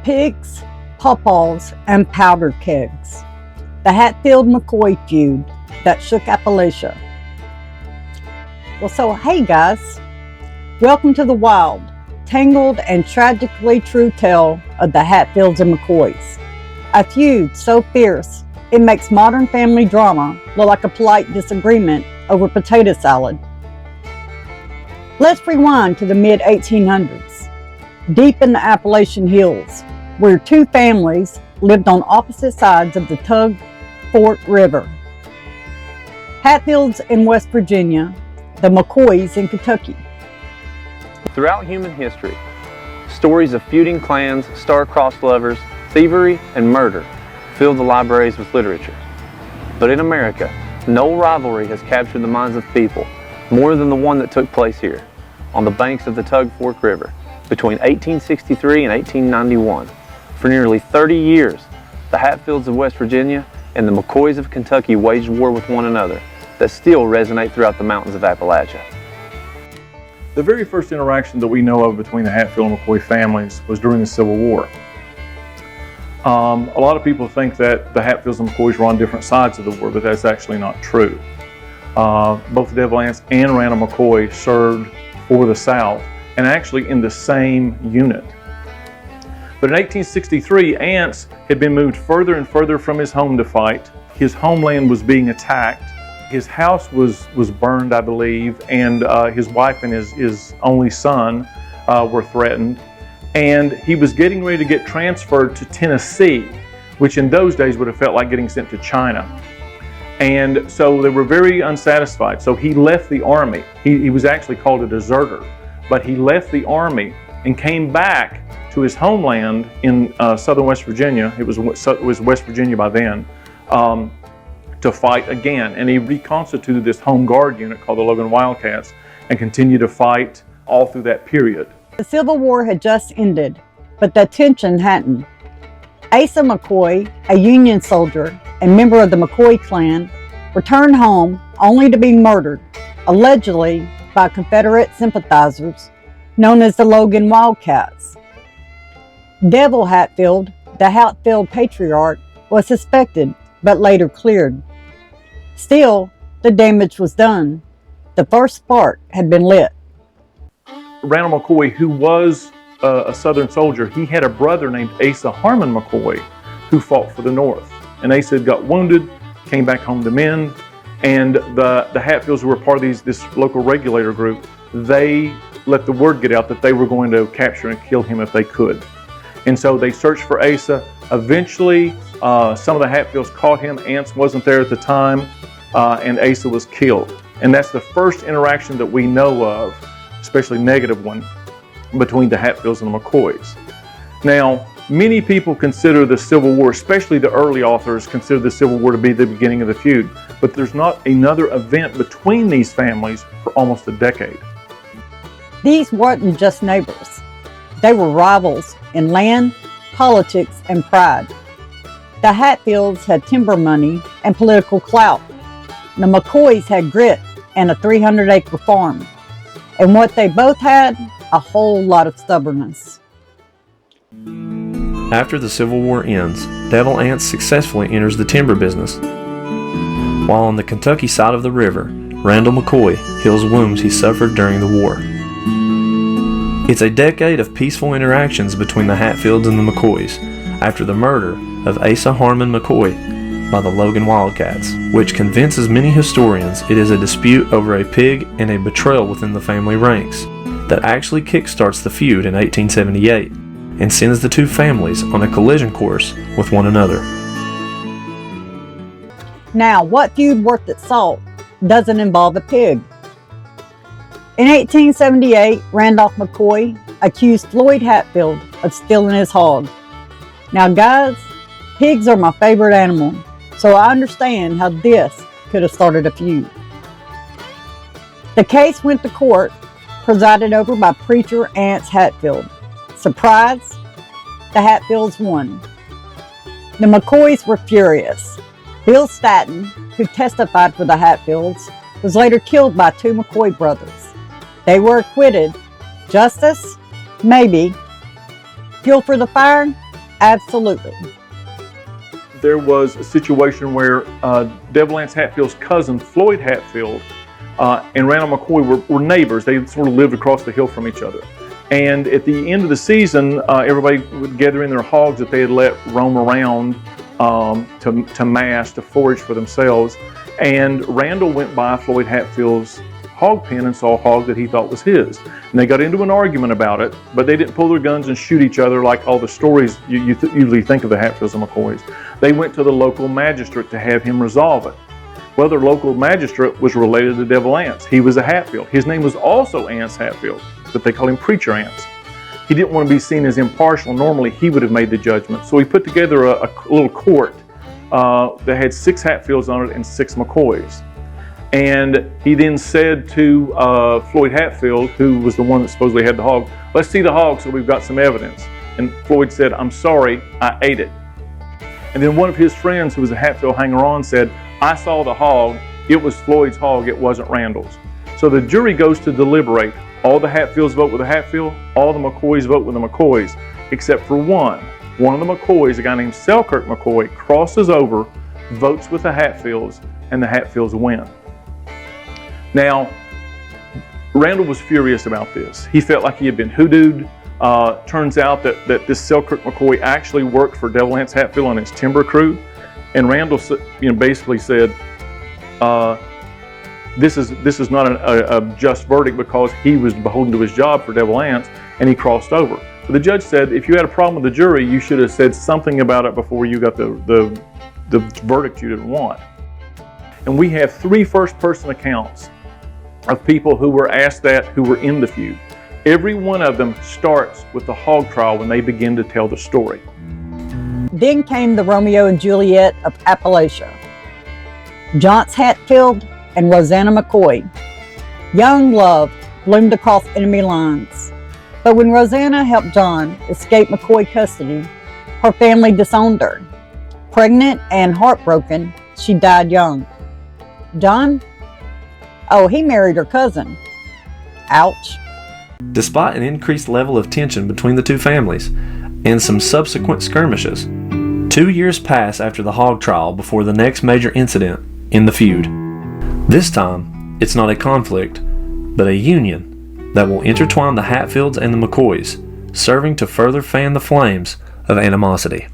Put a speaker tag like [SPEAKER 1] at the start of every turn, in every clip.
[SPEAKER 1] Pigs, PawPaws, and powder kegs. The Hatfield Mccoy feud that shook Appalachia. Well, so hey guys, welcome to the wild, tangled, and tragically true tale of the Hatfields of McCoys. A feud so fierce, it makes modern family drama look like a polite disagreement over potato salad. Let's rewind to the mid-1800s, deep in the Appalachian hills, where two families lived on opposite sides of the Tug Fork River. Hatfields in West Virginia, the McCoys in Kentucky.
[SPEAKER 2] Throughout human history, stories of feuding clans, star-crossed lovers, thievery, and murder fill the libraries with literature. But in America, no rivalry has captured the minds of people more than the one that took place here, on the banks of the Tug Fork River, between 1863 and 1891. For nearly 30 years, the Hatfields of West Virginia and the McCoys of Kentucky waged war with one another that still resonate throughout the mountains of Appalachia.
[SPEAKER 3] The very first interaction that we know of between the Hatfield and McCoy families was during the Civil War. A lot of people think that the Hatfields and McCoys were on different sides of the war, but that's actually not true. Both Devil Anse and Randall McCoy served for the South, and actually in the same unit. But in 1863, Anse had been moved further and further from his home to fight. His homeland was being attacked. His house was burned, I believe, and his wife and his only son were threatened. And he was getting ready to get transferred to Tennessee, which in those days would have felt like getting sent to China. And so they were very unsatisfied. So he left the army. He was actually called a deserter, but he left the army and came back to his homeland in southern West Virginia. It was West Virginia by then, to fight again. And he reconstituted this home guard unit called the Logan Wildcats and continued to fight all through that period.
[SPEAKER 1] The Civil War had just ended, but the tension hadn't. Asa McCoy, a Union soldier and member of the McCoy clan, returned home only to be murdered, allegedly by Confederate sympathizers known as the Logan Wildcats. Devil Hatfield, the Hatfield patriarch, was suspected but later cleared. Still, the damage was done. The first spark had been lit.
[SPEAKER 3] Randall McCoy, who was a Southern soldier, he had a brother named Asa Harmon McCoy who fought for the North. And Asa got wounded, came back home to mend, and the Hatfields, who were part of this local regulator group, they let the word get out that they were going to capture and kill him if they could. And so they searched for Asa. Eventually, some of the Hatfields caught him. Anse wasn't there at the time, and Asa was killed. And that's the first interaction that we know of, especially negative one, between the Hatfields and the McCoys. Now, many people consider the Civil War, especially the early authors, consider the Civil War to be the beginning of the feud. But there's not another event between these families for almost a decade.
[SPEAKER 1] These weren't just neighbors. They were rivals in land, politics, and pride. The Hatfields had timber money and political clout. The McCoys had grit and a 300-acre farm. And what they both had, a whole lot of stubbornness.
[SPEAKER 4] After the Civil War ends, Devil Anse successfully enters the timber business, while on the Kentucky side of the river, Randall McCoy heals wounds he suffered during the war. It's a decade of peaceful interactions between the Hatfields and the McCoys after the murder of Asa Harmon McCoy by the Logan Wildcats, which convinces many historians it is a dispute over a pig and a betrayal within the family ranks that actually kickstarts the feud in 1878 and sends the two families on a collision course with one another.
[SPEAKER 1] Now, what feud worth its salt doesn't involve a pig? In 1878, Randolph McCoy accused Floyd Hatfield of stealing his hog. Now guys, pigs are my favorite animal, so I understand how this could have started a feud. The case went to court, presided over by preacher Anse Hatfield. Surprise, the Hatfields won. The McCoys were furious. Bill Statton, who testified for the Hatfields, was later killed by two McCoy brothers. They were acquitted. Justice? Maybe. Fuel for the fire? Absolutely.
[SPEAKER 3] There was a situation where Devil Anse Hatfield's cousin, Floyd Hatfield, and Randall McCoy were neighbors. They sort of lived across the hill from each other. And at the end of the season, everybody would gather in their hogs that they had let roam around to mass, to forage for themselves. And Randall went by Floyd Hatfield's hog pen and saw a hog that he thought was his. And they got into an argument about it, but they didn't pull their guns and shoot each other like all the stories you usually think of the Hatfields and McCoys. They went to the local magistrate to have him resolve it. Well, the local magistrate was related to Devil Anse. He was a Hatfield. His name was also Anse Hatfield, but they called him Preacher Anse. He didn't want to be seen as impartial. Normally, he would have made the judgment. So he put together a little court that had 6 Hatfields on it and 6 McCoys. And he then said to Floyd Hatfield, who was the one that supposedly had the hog, "Let's see the hog so we've got some evidence." And Floyd said, "I'm sorry, I ate it." And then one of his friends, who was a Hatfield hanger-on, said, "I saw the hog. It was Floyd's hog. It wasn't Randall's." So the jury goes to deliberate. All the Hatfields vote with the Hatfield. All the McCoys vote with the McCoys, except for one. One of the McCoys, a guy named Selkirk McCoy, crosses over, votes with the Hatfields, and the Hatfields win. Now, Randall was furious about this. He felt like he had been hoodooed. Turns out that this Selkirk McCoy actually worked for Devil Anse Hatfield on his timber crew. And Randall basically said, this is not a just verdict because he was beholden to his job for Devil Anse, and he crossed over. But the judge said, if you had a problem with the jury, you should have said something about it before you got the verdict you didn't want. And we have 3 first-person accounts of people who were asked that, who were in the feud. Every one of them starts with the hog trial when they begin to tell the story.
[SPEAKER 1] Then came the Romeo and Juliet of Appalachia. Johns Hatfield and Rosanna McCoy. Young love bloomed across enemy lines. But when Rosanna helped John escape McCoy custody, her family disowned her. Pregnant and heartbroken, she died young. John? Oh, he married her cousin. Ouch.
[SPEAKER 4] Despite an increased level of tension between the two families and some subsequent skirmishes, 2 years pass after the hog trial before the next major incident in the feud. This time, it's not a conflict, but a union that will intertwine the Hatfields and the McCoys, serving to further fan the flames of animosity.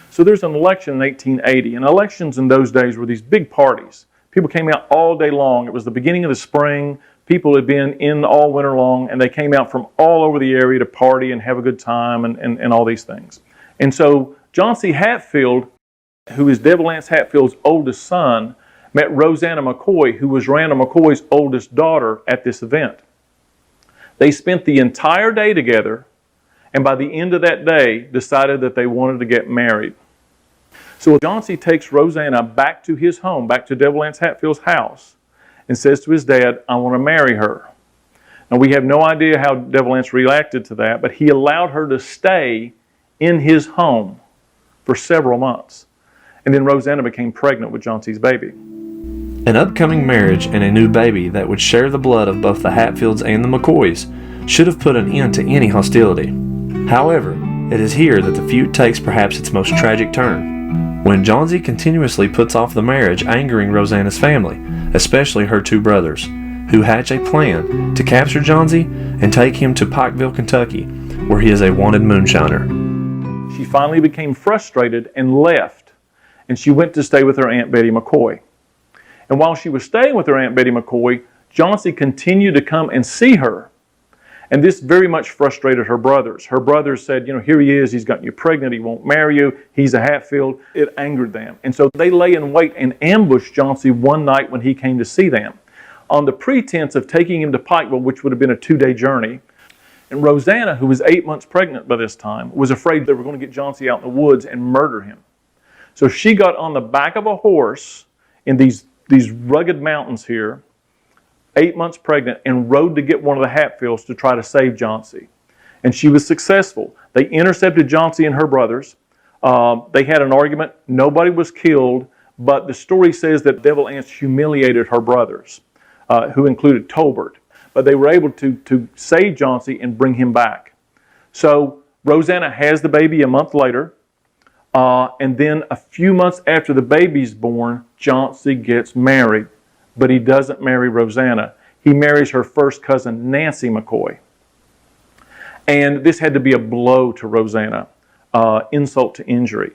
[SPEAKER 3] So there's an election in 1880, and elections in those days were these big parties. People came out all day long. It was the beginning of the spring. People had been in all winter long, and they came out from all over the area to party and have a good time and all these things. And so John C. Hatfield, who is Devil Anse Hatfield's oldest son, met Rosanna McCoy, who was Randall McCoy's oldest daughter, at this event. They spent the entire day together, and by the end of that day, decided that they wanted to get married. So John C. takes Rosanna back to his home, back to Devil Anse Hatfield's house, and says to his dad, "I want to marry her." Now, we have no idea how Devil Anse reacted to that, but he allowed her to stay in his home for several months. And then Rosanna became pregnant with John C.'s baby.
[SPEAKER 4] An upcoming marriage and a new baby that would share the blood of both the Hatfields and the McCoys should have put an end to any hostility. However, it is here that the feud takes perhaps its most tragic turn, when Johnsy continuously puts off the marriage, angering Rosanna's family, especially her 2 brothers, who hatch a plan to capture Johnsy and take him to Pikeville, Kentucky, where he is a wanted moonshiner.
[SPEAKER 3] She finally became frustrated and left, and she went to stay with her Aunt Betty McCoy. And while she was staying with her Aunt Betty McCoy, Johnsy continued to come and see her. And this very much frustrated her brothers. Her brothers said, here he is, he's gotten you pregnant, he won't marry you, he's a Hatfield. It angered them. And so they lay in wait and ambushed Johnsy one night when he came to see them, on the pretense of taking him to Pikeville, which would have been a 2-day journey. And Rosanna, who was 8 months pregnant by this time, was afraid they were going to get Johnsy out in the woods and murder him. So she got on the back of a horse in these rugged mountains here, 8 months pregnant, and rode to get one of the Hatfields to try to save Johnsy. And she was successful. They intercepted Johnsy and her brothers. They had an argument. Nobody was killed, but the story says that Devil Anse humiliated her brothers, who included Tolbert. But they were able to save Johnsy and bring him back. So Rosanna has the baby a month later, and then a few months after the baby's born, Chauncey gets married, but he doesn't marry Rosanna. He marries her first cousin, Nancy McCoy. And this had to be a blow to Rosanna, insult to injury.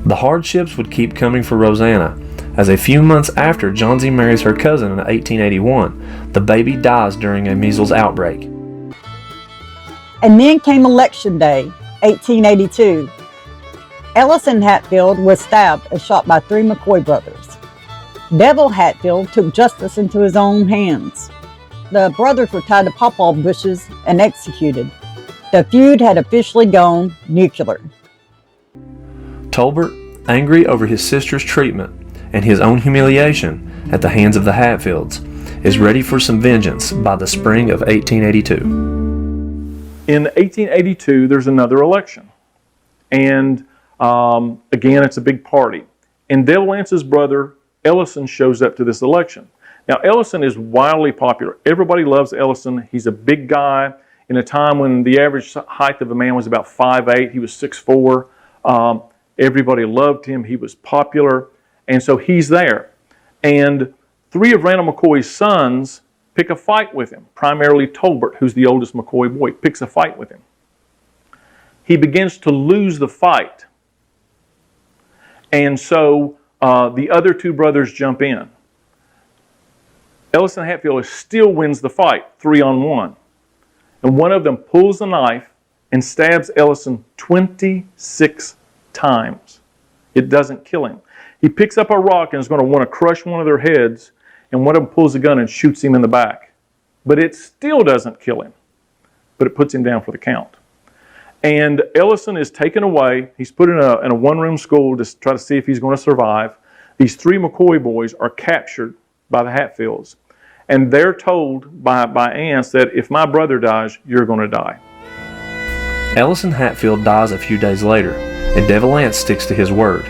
[SPEAKER 4] The hardships would keep coming for Rosanna, as a few months after Johnsy marries her cousin in 1881, the baby dies during a measles outbreak.
[SPEAKER 1] And then came Election Day, 1882. Ellison Hatfield was stabbed and shot by 3 McCoy brothers. Devil Hatfield took justice into his own hands. The brothers were tied to pawpaw bushes and executed. The feud had officially gone nuclear.
[SPEAKER 4] Tolbert, angry over his sister's treatment and his own humiliation at the hands of the Hatfields, is ready for some vengeance by the spring of 1882.
[SPEAKER 3] In 1882, there's another election. And again, it's a big party. And Devil Ance's brother, Ellison, shows up to this election. Now, Ellison is wildly popular. Everybody loves Ellison. He's a big guy. In a time when the average height of a man was about 5'8", he was 6'4". Everybody loved him. He was popular. And so he's there. And 3 of Randall McCoy's sons pick a fight with him, primarily Tolbert, who's the oldest McCoy boy, picks a fight with him. He begins to lose the fight. And so the other 2 brothers jump in. Ellison Hatfield still wins the fight, 3-on-1. And one of them pulls a knife and stabs Ellison 26 times. It doesn't kill him. He picks up a rock and is going to want to crush one of their heads, and one of them pulls a gun and shoots him in the back. But it still doesn't kill him, but it puts him down for the count. And Ellison is taken away. He's put in a one-room school to try to see if he's going to survive. These 3 McCoy boys are captured by the Hatfields. And they're told by Ance that if my brother dies, you're going to die.
[SPEAKER 4] Ellison Hatfield dies a few days later, and Devil Ance sticks to his word.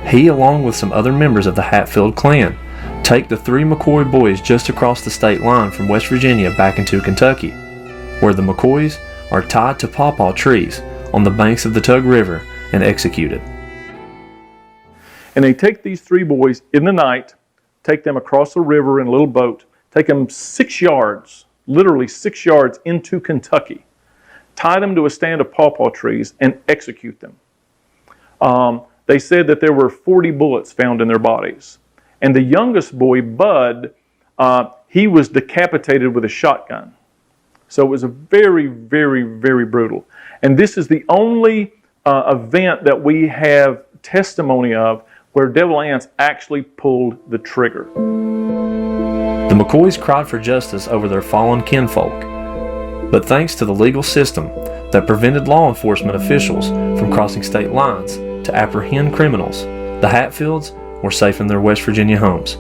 [SPEAKER 4] He, along with some other members of the Hatfield clan, take the 3 McCoy boys just across the state line from West Virginia back into Kentucky, where the McCoys are tied to pawpaw trees on the banks of the Tug River and executed.
[SPEAKER 3] And they take these 3 boys in the night, take them across the river in a little boat, take them 6 yards, literally 6 yards into Kentucky, tie them to a stand of pawpaw trees, and execute them. They said that there were 40 bullets found in their bodies. And the youngest boy, Bud, he was decapitated with a shotgun. So it was a very, very, very brutal. And this is the only event that we have testimony of where Devil Ance actually pulled the trigger.
[SPEAKER 4] The McCoys cried for justice over their fallen kinfolk, but thanks to the legal system that prevented law enforcement officials from crossing state lines to apprehend criminals, the Hatfields were safe in their West Virginia homes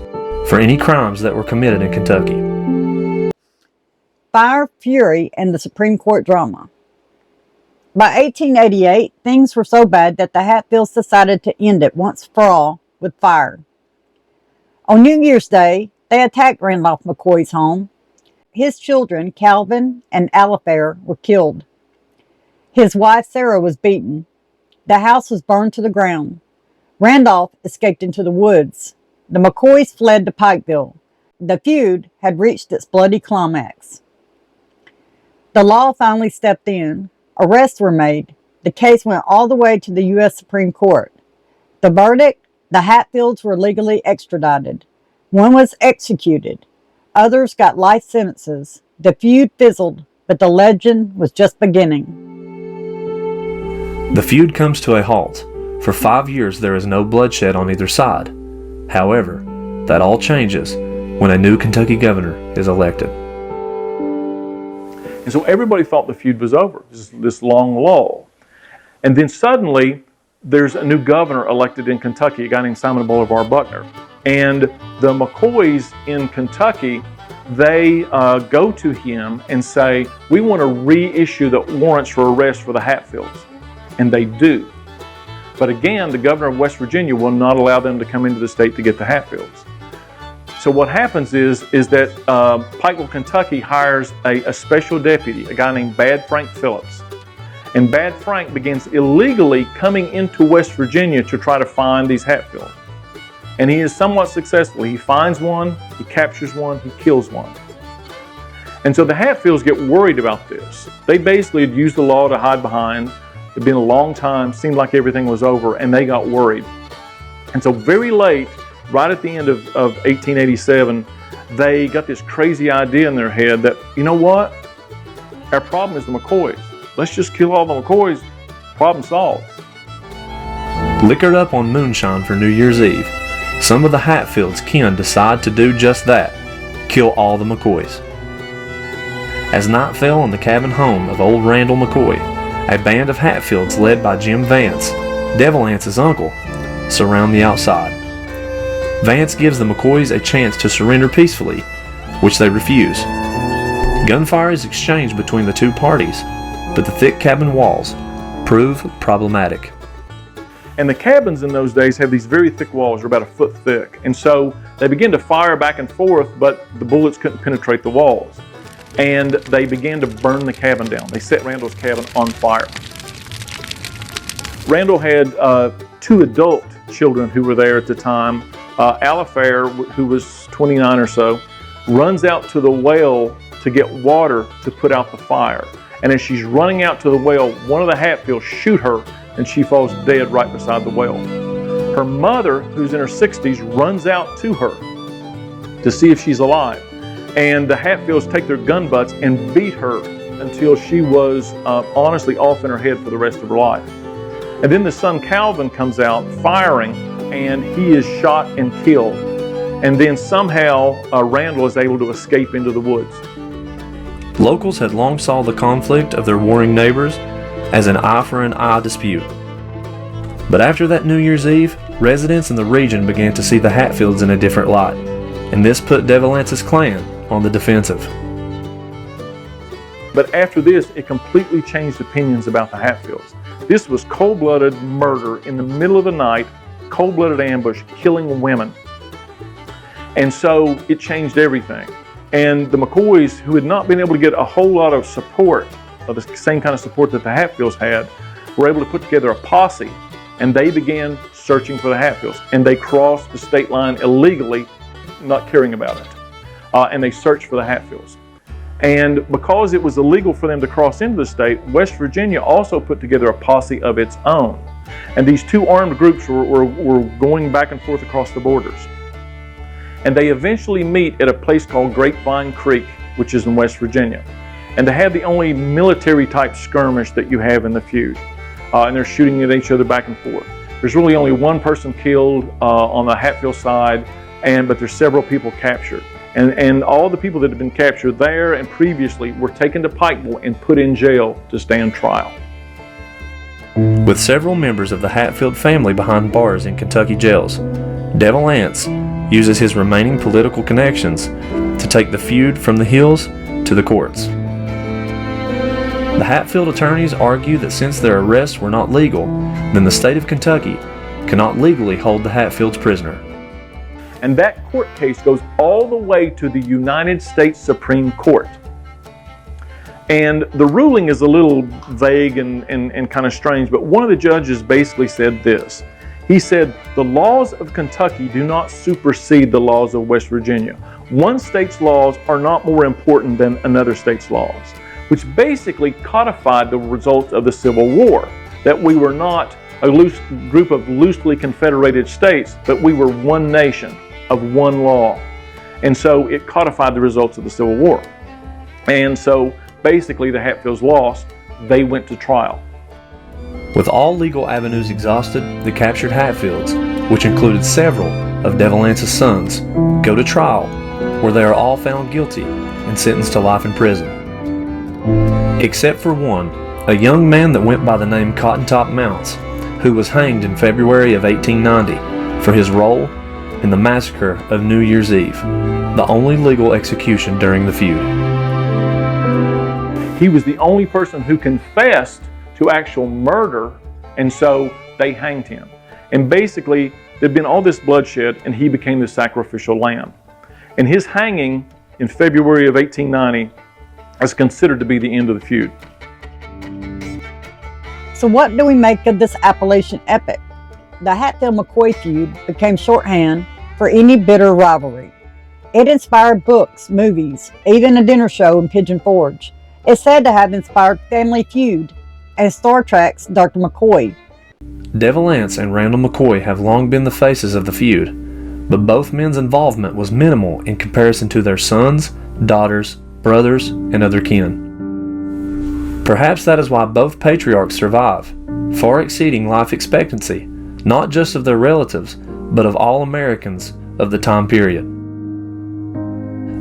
[SPEAKER 4] for any crimes that were committed in Kentucky.
[SPEAKER 1] Fire, fury, and the Supreme Court drama. By 1888, things were so bad that the Hatfields decided to end it once for all with fire. On New Year's Day, they attacked Randolph McCoy's home. His children, Calvin and Alifair, were killed. His wife, Sarah, was beaten. The house was burned to the ground. Randolph escaped into the woods. The McCoys fled to Pikeville. The feud had reached its bloody climax. The law finally stepped in. Arrests were made. The case went all the way to the U.S. Supreme Court. The verdict? The Hatfields were legally extradited. One was executed. Others got life sentences. The feud fizzled, but the legend was just beginning.
[SPEAKER 4] The feud comes to a halt. For 5 years there is no bloodshed on either side. However, that all changes when a new Kentucky governor is elected.
[SPEAKER 3] And so everybody thought the feud was over, this long lull. And then suddenly, there's a new governor elected in Kentucky, a guy named Simon Bolivar Buckner. And the McCoys in Kentucky, they go to him and say, we want to reissue the warrants for arrest for the Hatfields. And they do. But again, the governor of West Virginia will not allow them to come into the state to get the Hatfields. So what happens is that Pikeville, Kentucky hires a special deputy, a guy named Bad Frank Phillips. And Bad Frank begins illegally coming into West Virginia to try to find these Hatfields. And he is somewhat successful. He finds one, he captures one, he kills one. And so the Hatfields get worried about this. They basically had used the law to hide behind. It had been a long time, seemed like everything was over, and they got worried. And so very late, right at the end of 1887, they got this crazy idea in their head that, you know what? Our problem is the McCoys. Let's just kill all the McCoys. Problem solved.
[SPEAKER 4] Liquored up on moonshine for New Year's Eve, some of the Hatfields' kin decide to do just that, kill all the McCoys. As night fell on the cabin home of old Randall McCoy, a band of Hatfields led by Jim Vance, Devil Ance's uncle, surround the outside. Vance gives the McCoys a chance to surrender peacefully, which they refuse. Gunfire is exchanged between the two parties, but the thick cabin walls prove problematic.
[SPEAKER 3] And the cabins in those days have these very thick walls, they're about a foot thick. And so they begin to fire back and forth, but the bullets couldn't penetrate the walls. And they began to burn the cabin down. They set Randall's cabin on fire. Randall had 2 adult children who were there at the time. Alifair, who was 29 or so, runs out to the well to get water to put out the fire. And as she's running out to the well, one of the Hatfields shoot her and she falls dead right beside the well. Her mother, who's in her 60s, runs out to her to see if she's alive. And the Hatfields take their gun butts and beat her until she was honestly off in her head for the rest of her life. And then the son Calvin comes out firing, and he is shot and killed. And then somehow Randall is able to escape into the woods.
[SPEAKER 4] Locals had long saw the conflict of their warring neighbors as an eye for an eye dispute. But after that New Year's Eve, residents in the region began to see the Hatfields in a different light, and this put Devil Ance's clan on the defensive.
[SPEAKER 3] But after this, it completely changed opinions about the Hatfields. This was cold-blooded murder in the middle of the night, cold-blooded ambush, killing women. And so it changed everything. And the McCoys, who had not been able to get a whole lot of support, of the same kind of support that the Hatfields had, were able to put together a posse, and they began searching for the Hatfields. And they crossed the state line illegally, not caring about it. And they searched for the Hatfields. And because it was illegal for them to cross into the state, West Virginia also put together a posse of its own. And these 2 armed groups were going back and forth across the borders. And they eventually meet at a place called Grapevine Creek, which is in West Virginia. And they have the only military type skirmish that you have in the feud. And they're shooting at each other back and forth. There's really only 1 person killed on the Hatfield side, but there's several people captured. And all the people that had been captured there and previously were taken to Pikeville and put in jail to stand trial.
[SPEAKER 4] With several members of the Hatfield family behind bars in Kentucky jails, Devil Ance uses his remaining political connections to take the feud from the hills to the courts. The Hatfield attorneys argue that since their arrests were not legal, then the state of Kentucky cannot legally hold the Hatfields prisoner.
[SPEAKER 3] And that court case goes all the way to the United States Supreme Court. And the ruling is a little vague and kind of strange, but one of the judges basically said this. He said, the laws of Kentucky do not supersede the laws of West Virginia. One state's laws are not more important than another state's laws, which basically codified the results of the Civil War, that we were not a loose group of loosely confederated states, but we were one nation of one law. And so it codified the results of the Civil War. And so basically the Hatfields lost. They went to trial.
[SPEAKER 4] With all legal avenues exhausted, the captured Hatfields, which included several of Devil Ance's sons, go to trial, where they are all found guilty and sentenced to life in prison. Except for one, a young man that went by the name Cotton Top Mounts, who was hanged in February of 1890 for his role in the massacre of New Year's Eve, the only legal execution during the feud.
[SPEAKER 3] He was the only person who confessed to actual murder, and so they hanged him. And basically, there'd been all this bloodshed, and he became the sacrificial lamb. And his hanging in February of 1890 is considered to be the end of the feud.
[SPEAKER 1] So what do we make of this Appalachian epic? The Hatfield Mccoy feud became shorthand for any bitter rivalry. It inspired books, movies, even a dinner show in Pigeon Forge. It's said to have inspired Family Feud and Star Trek's Dr. McCoy.
[SPEAKER 4] Devil Anse and Randall McCoy have long been the faces of the feud, but both men's involvement was minimal in comparison to their sons, daughters, brothers, and other kin. Perhaps that is why both patriarchs survive, far exceeding life expectancy, not just of their relatives, but of all Americans of the time period.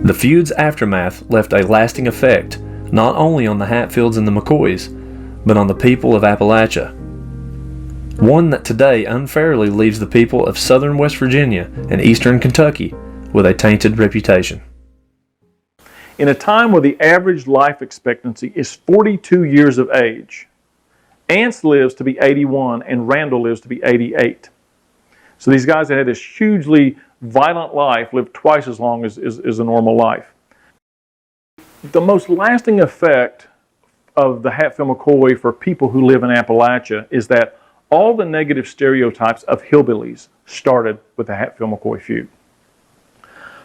[SPEAKER 4] The feud's aftermath left a lasting effect not only on the Hatfields and the McCoys, but on the people of Appalachia. One that today unfairly leaves the people of southern West Virginia and eastern Kentucky with a tainted reputation.
[SPEAKER 3] In a time where the average life expectancy is 42 years of age, Anse lives to be 81 and Randall lives to be 88. So these guys that had this hugely violent life lived twice as long as a normal life. The most lasting effect of the Hatfield McCoy for people who live in Appalachia is that all the negative stereotypes of hillbillies started with the Hatfield McCoy feud.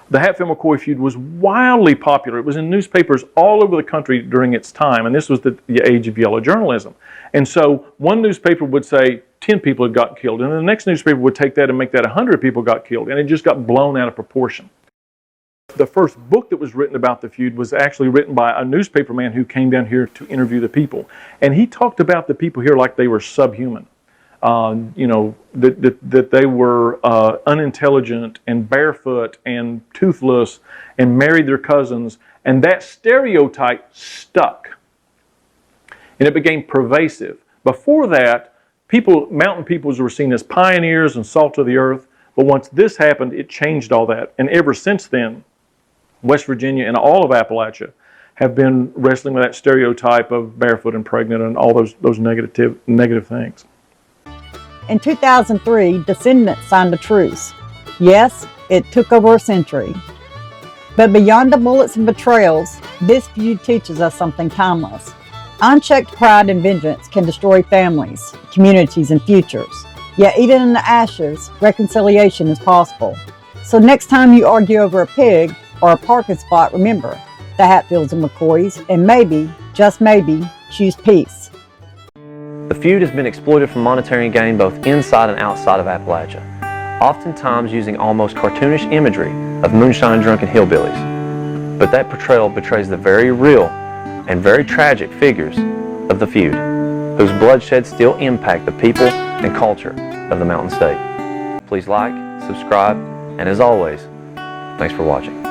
[SPEAKER 3] The Hatfield McCoy feud was wildly popular. It was in newspapers all over the country during its time, and this was the age of yellow journalism. And so one newspaper would say 10 people had gotten killed, and the next newspaper would take that and make that 100 people got killed, and it just got blown out of proportion. The first book that was written about the feud was actually written by a newspaper man who came down here to interview the people. And he talked about the people here like they were subhuman. That they were unintelligent and barefoot and toothless and married their cousins. And that stereotype stuck. And it became pervasive. Before that, mountain peoples were seen as pioneers and salt of the earth. But once this happened, it changed all that. And ever since then, West Virginia and all of Appalachia have been wrestling with that stereotype of barefoot and pregnant and all those negative things.
[SPEAKER 1] In 2003, descendants signed a truce. Yes, it took over a century. But beyond the bullets and betrayals, this feud teaches us something timeless. Unchecked pride and vengeance can destroy families, communities, and futures. Yet even in the ashes, reconciliation is possible. So next time you argue over a pig or a parking spot, remember the Hatfields and McCoys, and maybe, just maybe, choose peace.
[SPEAKER 2] The feud has been exploited for monetary gain both inside and outside of Appalachia, oftentimes using almost cartoonish imagery of moonshine drunken hillbillies. But that portrayal betrays the very real and very tragic figures of the feud, whose bloodshed still impact the people and culture of the Mountain State. Please like, subscribe, and as always, thanks for watching.